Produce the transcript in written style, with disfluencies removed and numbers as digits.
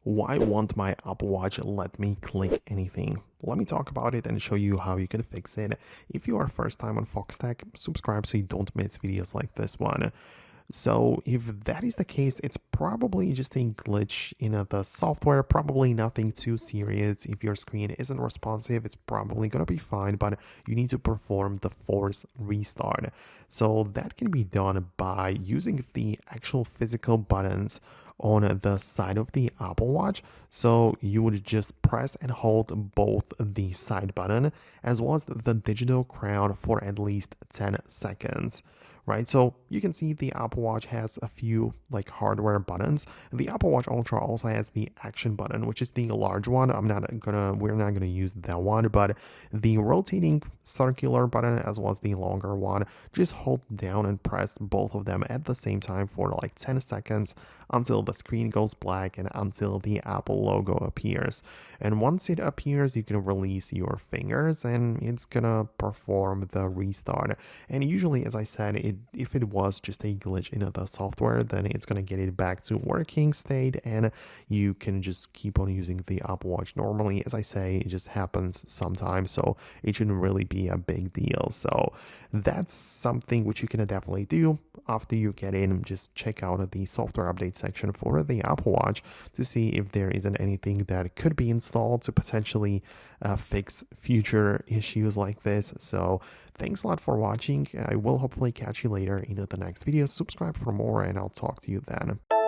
Why won't my Apple Watch let me click anything? Let me talk about it and show you how you can fix it. If you are first time on Foxtecc, subscribe so you don't miss videos like this one. So if that is the case, it's probably just a glitch in the software, probably nothing too serious. If your screen isn't responsive, it's probably gonna be fine, but you need to perform the force restart. So that can be done by using the actual physical buttons on the side of the Apple Watch. So you would just press and hold both the side button as well as the digital crown for at least 10 seconds. Right, so you can see the Apple Watch has a few like hardware buttons. The Apple Watch Ultra also has the action button, which is the large one. We're not gonna use that one, but the rotating circular button as well as the longer one, just hold down and press both of them at the same time for like 10 seconds until the screen goes black and until the Apple logo appears. And once it appears, you can release your fingers and it's gonna perform the restart. And usually, as I said, if it was just a glitch in the software, then it's gonna get it back to working state and you can just keep on using the Apple Watch normally. As I say, it just happens sometimes, so it shouldn't really be a big deal. So that's something which you can definitely do after you get in. Just check out the software update section for the Apple Watch to see if there isn't anything that could be installed to potentially fix future issues like this. So thanks a lot for watching. I will hopefully catch you later in the next video. Subscribe for more and I'll talk to you then.